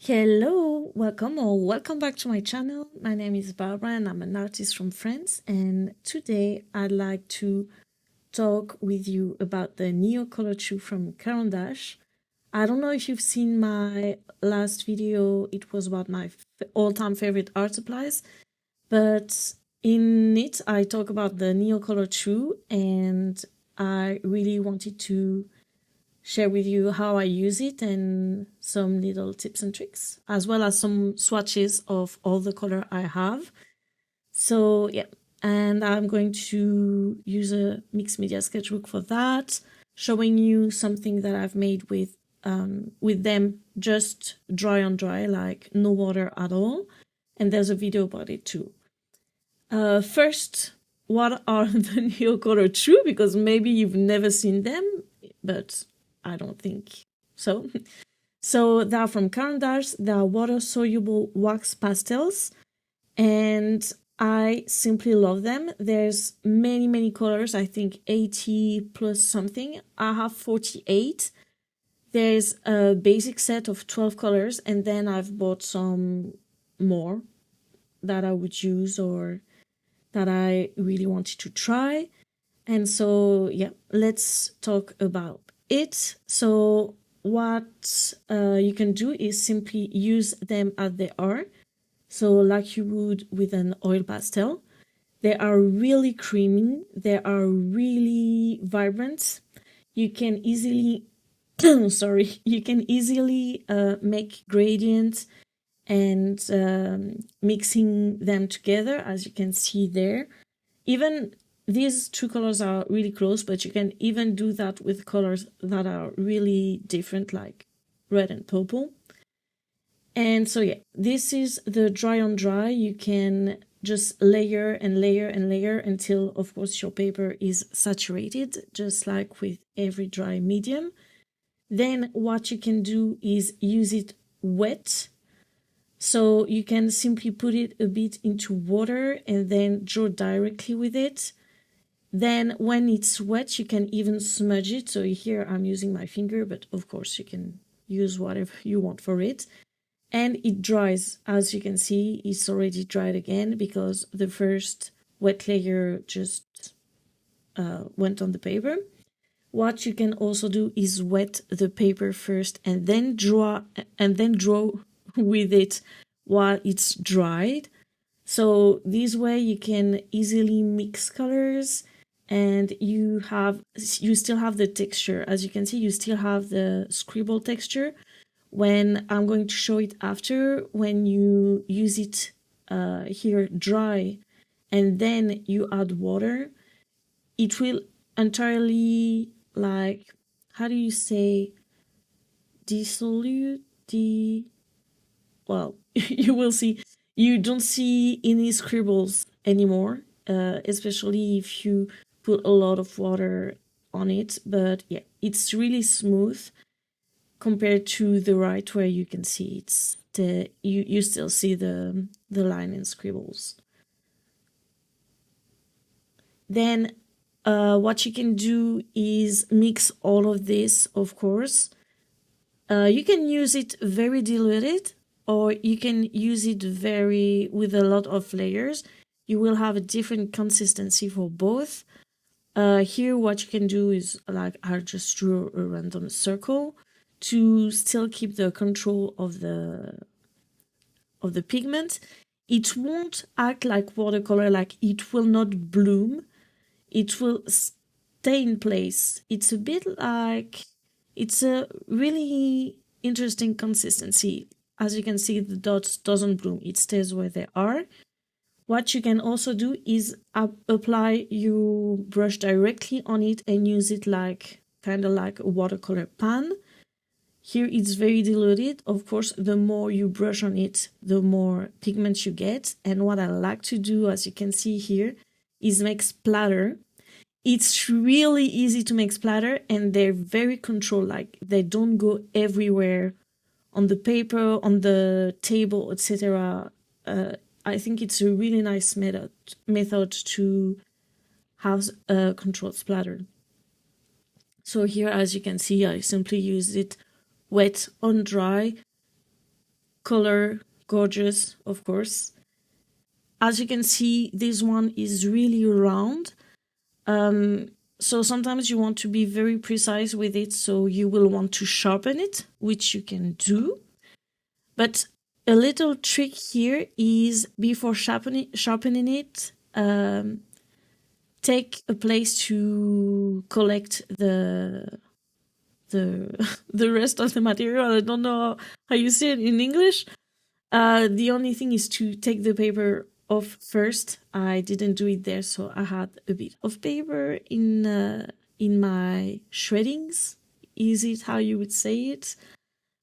Hello, welcome or welcome back to my channel. My name is Barbara and I'm an artist from France, and today I'd like to talk with you about the Neocolor II from Caran d'Ache. I don't know if you've seen my last video. It was about my all-time favorite art supplies, but in it I talk about the Neocolor II, and I really wanted to share with you how I use it and some little tips and tricks, as well as some swatches of all the color I have. So yeah, and I'm going to use a mixed media sketchbook for that, showing you something that I've made with them just dry on dry, like no water at all. And there's a video about it too. First, what are the Neocolor II? Because maybe you've never seen them, but I don't think so. So they are from Caran d'Ache. They are water-soluble wax pastels, and I simply love them. There's many colors. I think 80 plus something. I have 48. There's a basic set of 12 colors, and then I've bought some more that I would use or that I really wanted to try. And so, yeah, let's talk about it. So what you can do is simply use them as they are. So like you would with an oil pastel. They are really creamy. They are really vibrant. You can easily, sorry, you can easily make gradients and mixing them together, as you can see there. Even these two colors are really close, but you can even do that with colors that are really different, like red and purple. And so yeah, this is the dry on dry. You can just layer and layer and layer until, of course, your paper is saturated, just like with every dry medium. Then what you can do is use it wet. So you can simply put it a bit into water and then draw directly with it. Then when it's wet, you can even smudge it. So here I'm using my finger, but of course you can use whatever you want for it. And it dries. As you can see, it's already dried again because the first wet layer just went on the paper. What you can also do is wet the paper first and then draw with it while it's dried. So this way you can easily mix colors, and you still have the texture. As you can see, you still have the scribble texture. When I'm going to show it after, when you use it here dry and then you add water, it will entirely, like, how do you say, dissolute, well, you will see, you don't see any scribbles anymore, especially if you put a lot of water on it. But yeah, it's really smooth compared to the right, where you can see it's you still see the line and scribbles. Then what you can do is mix all of this, of course. You can use it very diluted, or you can use it with a lot of layers. You will have a different consistency for both. Here what you can do is, like, I'll just draw a random circle to still keep the control of the pigment. It won't act like watercolor, like it will not bloom. It will stay in place. It's a bit like, it's a really interesting consistency. As you can see, the dots doesn't bloom. It stays where they are. What you can also do is apply your brush directly on it and use it like kind of like a watercolor pan. Here it's very diluted. Of course, the more you brush on it, the more pigment you get. And what I like to do, as you can see here, is make splatter. It's really easy to make splatter, and they're very controlled. Like, they don't go everywhere on the paper, on the table, etc. I think it's a really nice method to have a controlled splatter. So here, as you can see, I simply use it wet on dry, color, gorgeous, of course. As you can see, this one is really round. So sometimes you want to be very precise with it, so you will want to sharpen it, which you can do. But a little trick here is before sharpening it, take a place to collect the the rest of the material. I don't know how you say it in English. The only thing is to take the paper off first. I didn't do it there, so I had a bit of paper in my shreddings. Is it how you would say it?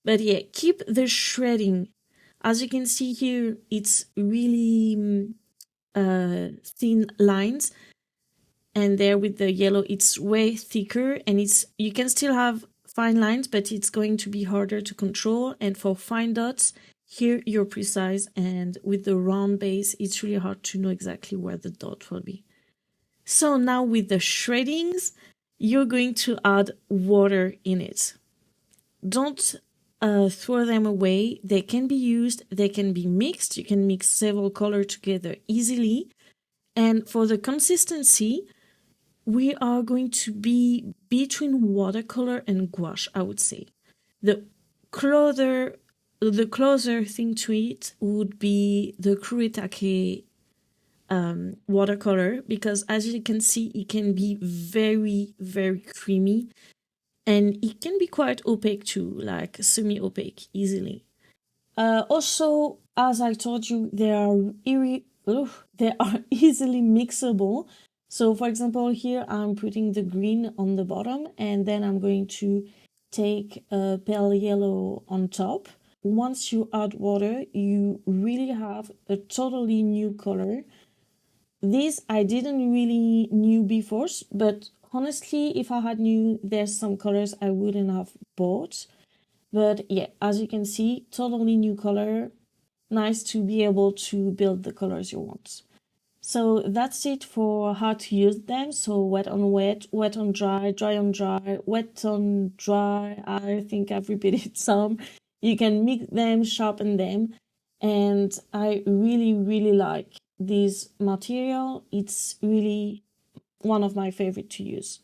But yeah, keep the shredding. As you can see here, it's really thin lines. And there with the yellow, it's way thicker, and you can still have fine lines, but it's going to be harder to control. And for fine dots, here you're precise, and with the round base, it's really hard to know exactly where the dot will be. So now with the shreddings, you're going to add water in it. Don't throw them away. They can be used, they can be mixed. You can mix several colors together easily. And for the consistency, we are going to be between watercolor and gouache, I would say. The closer thing to it would be the Kuretake watercolor, because as you can see, it can be very, very creamy, and it can be quite opaque too, like semi-opaque easily. Also, as I told you, they are easily mixable. So for example, here I'm putting the green on the bottom, and then I'm going to take a pale yellow on top. Once you add water, you really have a totally new color. This I didn't really knew before, but honestly, if I had knew there's some colors I wouldn't have bought. But yeah, as you can see, totally new color. Nice to be able to build the colors you want. So that's it for how to use them. So wet on wet, wet on dry, dry on dry, wet on dry. I think I've repeated some. You can mix them, sharpen them. And I really, really like this material. It's really one of my favorite to use.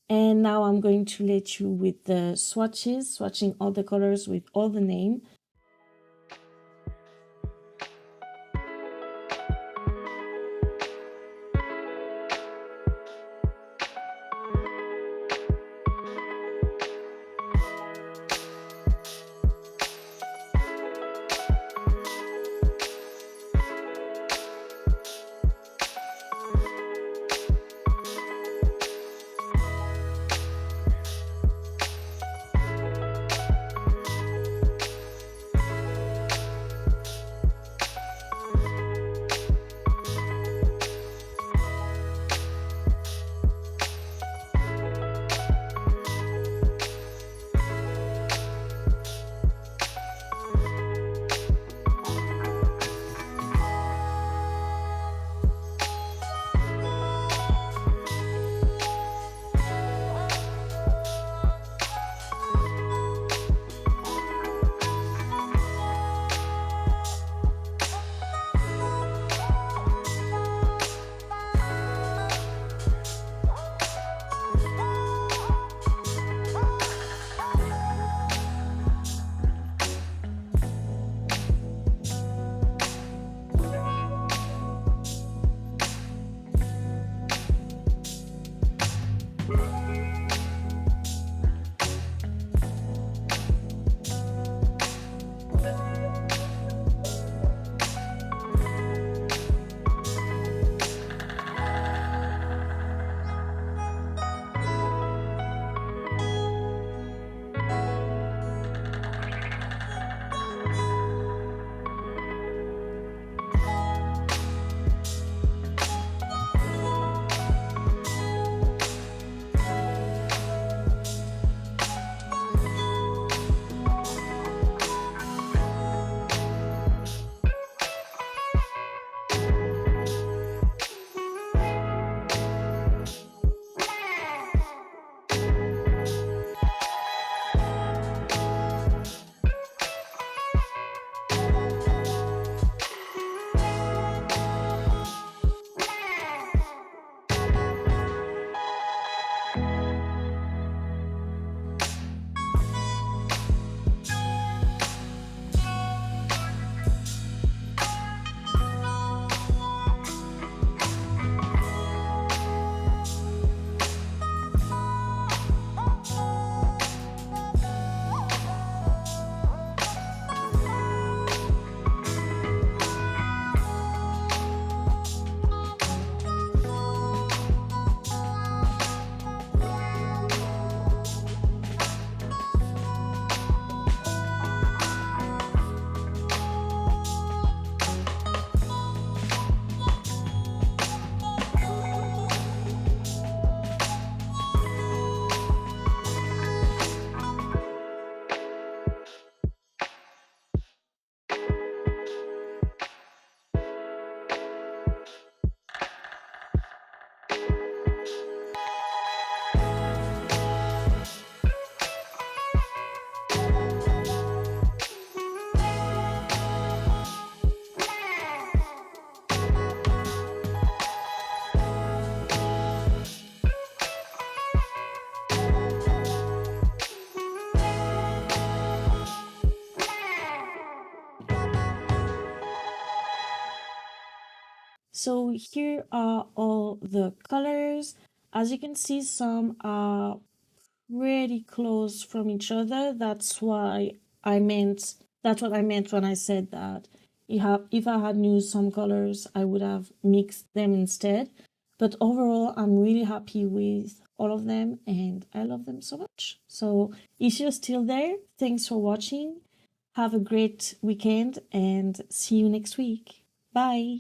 And now I'm going to let you with the swatches, swatching all the colors with all the name. So here are all the colors. As you can see, some are really close from each other. That's what I meant when I said that if I had used some colors, I would have mixed them instead. But overall, I'm really happy with all of them and I love them so much. So if you're still there, thanks for watching. Have a great weekend and see you next week. Bye.